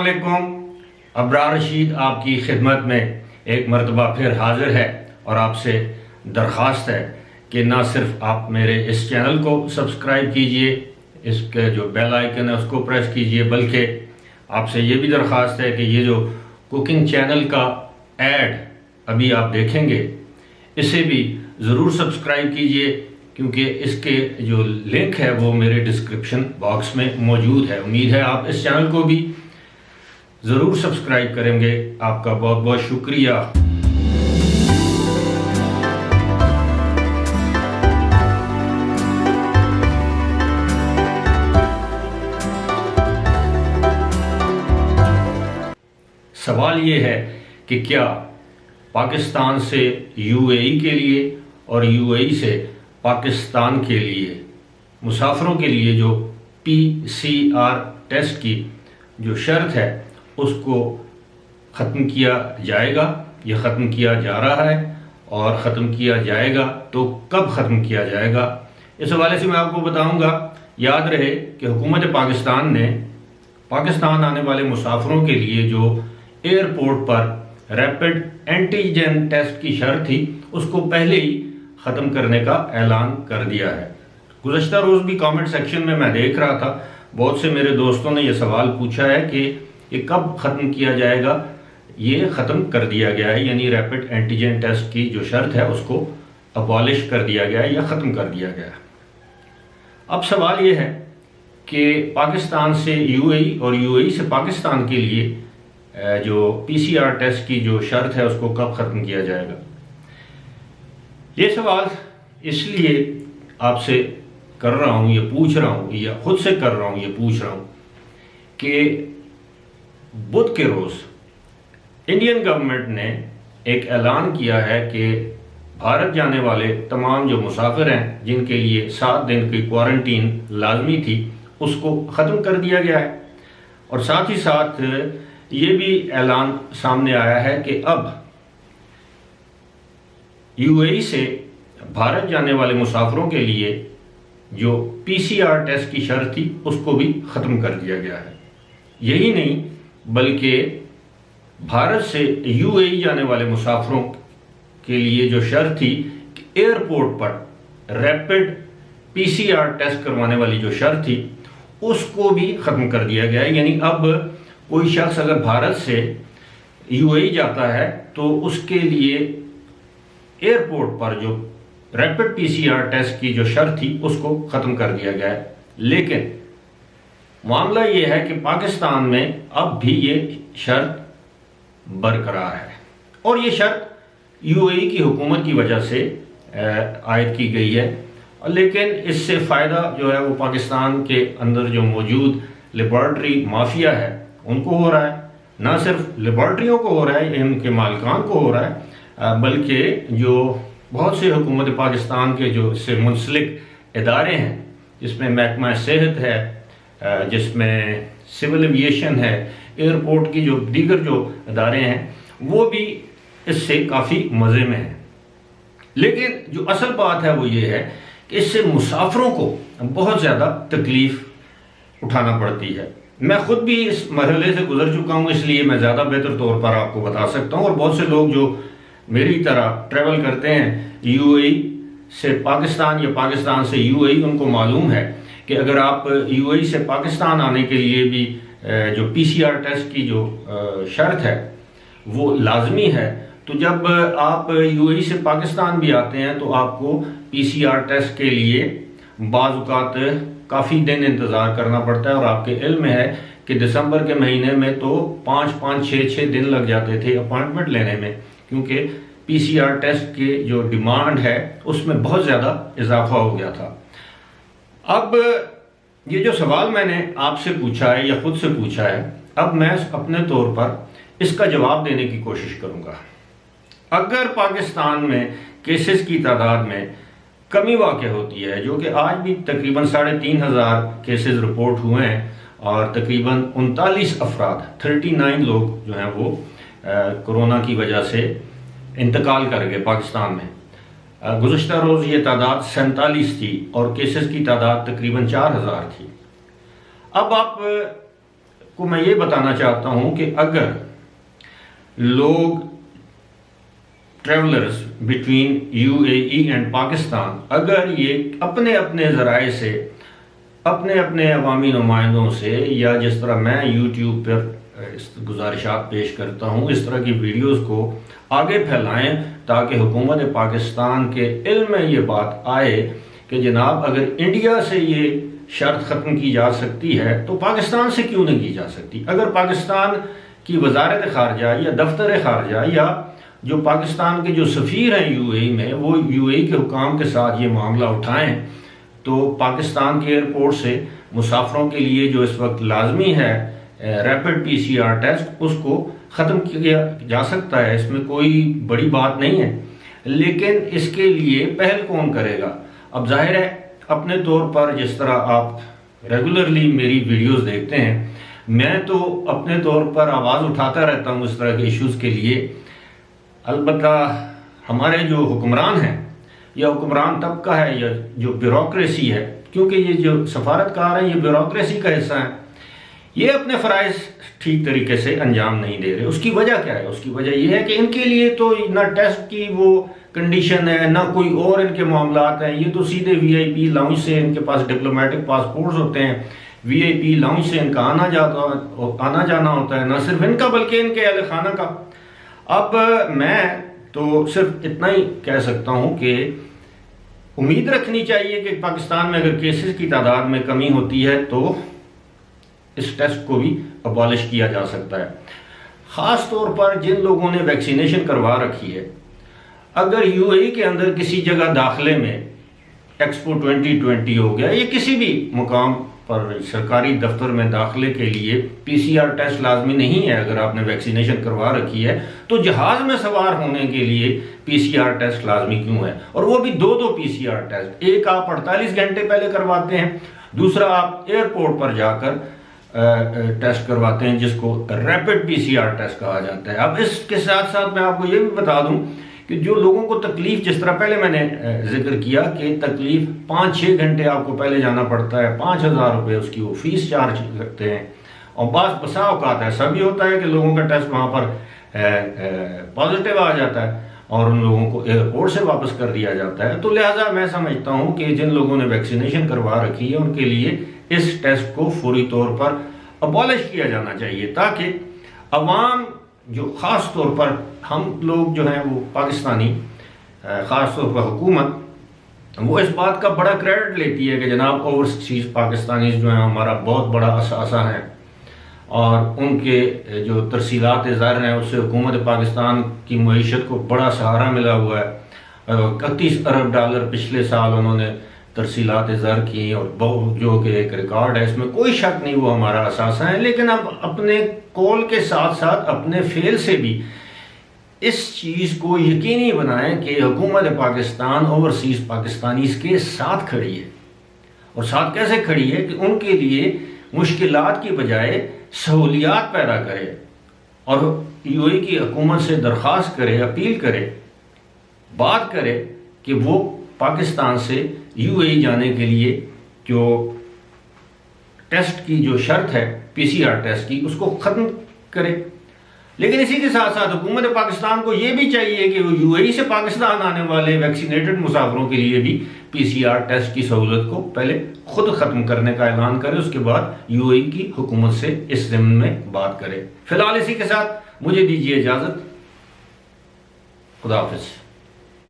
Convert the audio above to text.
علیکم. ابرار رشید آپ کی خدمت میں ایک مرتبہ پھر حاضر ہے اور آپ سے درخواست ہے کہ نہ صرف آپ میرے اس چینل کو سبسکرائب کیجئے، اس کے جو بیل آئیکن ہے اس کو پریس کیجئے، بلکہ آپ سے یہ بھی درخواست ہے کہ یہ جو کوکنگ چینل کا ایڈ ابھی آپ دیکھیں گے اسے بھی ضرور سبسکرائب کیجئے، کیونکہ اس کے جو لنک ہے وہ میرے ڈسکرپشن باکس میں موجود ہے. امید ہے آپ اس چینل کو بھی ضرور سبسکرائب کریں گے. آپ کا بہت بہت شکریہ. سوال یہ ہے کہ کیا پاکستان سے یو اے ای کے لیے اور یو اے ای سے پاکستان کے لیے مسافروں کے لیے جو پی سی آر ٹیسٹ کی جو شرط ہے اس کو ختم کیا جائے گا یا ختم کیا جا رہا ہے، اور ختم کیا جائے گا تو کب ختم کیا جائے گا؟ اس حوالے سے میں آپ کو بتاؤں گا. یاد رہے کہ حکومت پاکستان نے پاکستان آنے والے مسافروں کے لیے جو ایئرپورٹ پر ریپڈ اینٹیجن ٹیسٹ کی شرط تھی اس کو پہلے ہی ختم کرنے کا اعلان کر دیا ہے. گزشتہ روز بھی کامنٹ سیکشن میں دیکھ رہا تھا بہت سے میرے دوستوں نے یہ سوال پوچھا ہے کہ یہ کب ختم کیا جائے گا. یہ ختم کر دیا گیا ہے، یعنی ریپڈ اینٹیجن ٹیسٹ کی جو شرط ہے اس کو ابالش کر دیا گیا ہے یا ختم کر دیا گیا ہے. اب سوال یہ ہے کہ پاکستان سے یو اے ای اور یو اے ای سے پاکستان کے لیے جو پی سی آر ٹیسٹ کی جو شرط ہے اس کو کب ختم کیا جائے گا؟ یہ سوال اس لیے آپ سے کر رہا ہوں، یہ پوچھ رہا ہوں یا خود سے کر رہا ہوں یہ پوچھ رہا ہوں کہ بدھ کے روز انڈین گورنمنٹ نے ایک اعلان کیا ہے کہ بھارت جانے والے تمام جو مسافر ہیں جن کے لیے 7 دن کی کوارنٹین لازمی تھی اس کو ختم کر دیا گیا ہے. اور ساتھ ہی ساتھ یہ بھی اعلان سامنے آیا ہے کہ اب یو اے ای سے بھارت جانے والے مسافروں کے لیے جو پی سی آر ٹیسٹ کی شرط تھی اس کو بھی ختم کر دیا گیا ہے. یہی نہیں بلکہ بھارت سے یو اے ای جانے والے مسافروں کے لیے جو شرط تھی کہ ایئرپورٹ پر ریپڈ پی سی آر ٹیسٹ کروانے والی جو شرط تھی اس کو بھی ختم کر دیا گیا ہے. یعنی اب کوئی شخص اگر بھارت سے یو اے ای جاتا ہے تو اس کے لیے ایئرپورٹ پر جو ریپڈ پی سی آر ٹیسٹ کی جو شرط تھی اس کو ختم کر دیا گیا ہے. لیکن معاملہ یہ ہے کہ پاکستان میں اب بھی یہ شرط برقرار ہے، اور یہ شرط یو اے ای کی حکومت کی وجہ سے عائد کی گئی ہے. لیکن اس سے فائدہ جو ہے وہ پاکستان کے اندر جو موجود لیبارٹری مافیا ہے ان کو ہو رہا ہے. نہ صرف لیبارٹریوں کو ہو رہا ہے، ان کے مالکان کو ہو رہا ہے، بلکہ جو بہت سے حکومت پاکستان کے جو اس سے منسلک ادارے ہیں جس میں محکمہ صحت ہے، جس میں سول ایویشن ہے، ایئرپورٹ کی جو دیگر جو ادارے ہیں وہ بھی اس سے کافی مزے میں ہیں. لیکن جو اصل بات ہے وہ یہ ہے کہ اس سے مسافروں کو بہت زیادہ تکلیف اٹھانا پڑتی ہے. میں خود بھی اس مرحلے سے گزر چکا ہوں، اس لیے میں زیادہ بہتر طور پر آپ کو بتا سکتا ہوں. اور بہت سے لوگ جو میری طرح ٹریول کرتے ہیں یو اے ای سے پاکستان یا پاکستان سے یو اے ای، ان کو معلوم ہے کہ اگر آپ یو اے ای سے پاکستان آنے کے لیے بھی جو پی سی آر ٹیسٹ کی جو شرط ہے وہ لازمی ہے، تو جب آپ یو اے ای سے پاکستان بھی آتے ہیں تو آپ کو پی سی آر ٹیسٹ کے لیے بعض اوقات کافی دن انتظار کرنا پڑتا ہے. اور آپ کے علم میں ہے کہ دسمبر کے مہینے میں تو 5-6 دن لگ جاتے تھے اپائنٹمنٹ لینے میں، کیونکہ پی سی آر ٹیسٹ کی جو ڈیمانڈ ہے اس میں بہت زیادہ اضافہ ہو گیا تھا. اب یہ جو سوال میں نے آپ سے پوچھا ہے یا خود سے پوچھا ہے، اب میں اپنے طور پر اس کا جواب دینے کی کوشش کروں گا. اگر پاکستان میں کیسز کی تعداد میں کمی واقع ہوتی ہے، جو کہ آج بھی تقریباً 3500 کیسز رپورٹ ہوئے ہیں اور تقریباً 39 افراد 39 لوگ جو ہیں وہ کرونا کی وجہ سے انتقال کر گئے پاکستان میں. گزشتہ روز یہ تعداد 47 تھی اور کیسز کی تعداد تقریباً 4000 تھی. اب آپ کو میں یہ بتانا چاہتا ہوں کہ اگر لوگ travellers between you a E and Pakistan اگر یہ اپنے اپنے ذرائع سے اپنے اپنے عوامی نمائندوں سے یا جس طرح میں یوٹیوب پر گزارشات پیش کرتا ہوں اس طرح کی ویڈیوز کو آگے پھیلائیں تاکہ حکومت پاکستان کے علم میں یہ بات آئے کہ جناب اگر انڈیا سے یہ شرط ختم کی جا سکتی ہے تو پاکستان سے کیوں نہیں کی جا سکتی. اگر پاکستان کی وزارت خارجہ یا دفتر خارجہ یا جو پاکستان کے جو سفیر ہیں یو اے ای میں وہ یو اے ای کے حکام کے ساتھ یہ معاملہ اٹھائیں تو پاکستان کے ایئرپورٹ سے مسافروں کے لیے جو اس وقت لازمی ہے ریپڈ پی سی آر ٹیسٹ اس کو ختم کیا جا سکتا ہے. اس میں کوئی بڑی بات نہیں ہے لیکن اس کے لیے پہل کون کرے گا. اب ظاہر ہے اپنے طور پر جس طرح آپ ریگولرلی میری ویڈیوز دیکھتے ہیں میں تو اپنے طور پر آواز اٹھاتا رہتا ہوں اس طرح کے ایشوز کے لیے. البتہ ہمارے جو حکمران ہیں یا حکمران طبقہ ہے یا جو بیوروکریسی ہے کیونکہ یہ جو سفارتکار ہیں یہ بیوروکریسی کا حصہ ہیں یہ اپنے فرائض ٹھیک طریقے سے انجام نہیں دے رہے. اس کی وجہ کیا ہے؟ اس کی وجہ یہ ہے کہ ان کے لیے تو نہ ٹیسٹ کی وہ کنڈیشن ہے نہ کوئی اور ان کے معاملات ہیں. یہ تو سیدھے وی آئی پی لاؤنج سے ان کے پاس ڈپلومیٹک پاسپورٹس ہوتے ہیں وی آئی پی لاؤنج سے ان کا آنا جانا ہوتا ہے نہ صرف ان کا بلکہ ان کے اہل خانہ کا. اب میں تو صرف اتنا ہی کہہ سکتا ہوں کہ امید رکھنی چاہیے کہ پاکستان میں اگر کیسز کی تعداد میں کمی ہوتی ہے تو اس ٹیسٹ کو بھی ابالش کیا جا سکتا ہے. خاص طور پر جن لوگوں نے ویکسینیشن کروا رکھی ہے اگر یو اے ای کے اندر کسی جگہ داخلے میں ایکسپو 2020 ہو گیا یا کسی بھی مقام پر سرکاری دفتر میں داخلے کے لیے پی سی آر ٹیسٹ لازمی نہیں ہے. اگر آپ نے ویکسینیشن کروا رکھی ہے تو جہاز میں سوار ہونے کے لیے پی سی آر ٹیسٹ لازمی کیوں ہے اور وہ بھی دو پی سی آر ٹیسٹ. ایک آپ 48 گھنٹے پہلے کرواتے ہیں دوسرا آپ ایئرپورٹ پر جا کر ٹیسٹ کرواتے ہیں جس کو ریپڈ پی سی آر ٹیسٹ کہا جاتا ہے. اب اس کے ساتھ ساتھ میں آپ کو یہ بھی بتا دوں کہ جو لوگوں کو تکلیف جس طرح پہلے میں نے ذکر کیا کہ تکلیف 5-6 گھنٹے آپ کو پہلے جانا پڑتا ہے 5,000 روپے اس کی وہ فیس چارج کرتے ہیں اور بسا اوقات ایسا بھی ہوتا ہے کہ لوگوں کا ٹیسٹ وہاں پر پازیٹیو آ جاتا ہے اور ان لوگوں کو ایئرپورٹ سے واپس کر دیا جاتا ہے. تو لہٰذا میں سمجھتا ہوں کہ جن لوگوں نے ویکسینیشن کروا رکھی ہے ان کے لیے اس ٹیسٹ کو فوری طور پر ابالش کیا جانا چاہیے تاکہ عوام جو خاص طور پر ہم لوگ جو ہیں وہ پاکستانی خاص طور پر حکومت وہ اس بات کا بڑا کریڈٹ لیتی ہے کہ جناب اوورسیز پاکستانیز جو ہیں ہمارا بہت بڑا اثاثہ ہیں اور ان کے جو ترسیلات ظاہر ہیں اس سے حکومت پاکستان کی معیشت کو بڑا سہارا ملا ہوا ہے. 31 ارب ڈالر پچھلے سال انہوں نے ترسیلات زر کی اور جو کہ ایک ریکارڈ ہے اس میں کوئی شک نہیں وہ ہمارا اثاثہ ہے. لیکن اب اپنے قول کے ساتھ ساتھ اپنے فعل سے بھی اس چیز کو یقینی بنائیں کہ حکومت پاکستان اوورسیز پاکستانیز کے ساتھ کھڑی ہے اور ساتھ کیسے کھڑی ہے کہ ان کے لیے مشکلات کی بجائے سہولیات پیدا کرے اور یو اے کی حکومت سے درخواست کرے اپیل کرے بات کرے کہ وہ پاکستان سے یو اے ای جانے کے لیے جو ٹیسٹ کی جو شرط ہے پی سی آر ٹیسٹ کی اس کو ختم کرے. لیکن اسی کے ساتھ ساتھ حکومت پاکستان کو یہ بھی چاہیے کہ وہ یو اے ای سے پاکستان آنے والے ویکسینیٹڈ مسافروں کے لیے بھی پی سی آر ٹیسٹ کی سہولت کو پہلے خود ختم کرنے کا اعلان کرے اس کے بعد یو اے ای کی حکومت سے اس ضمن میں بات کرے. فی الحال اسی کے ساتھ مجھے دیجیے اجازت. خدا حافظ.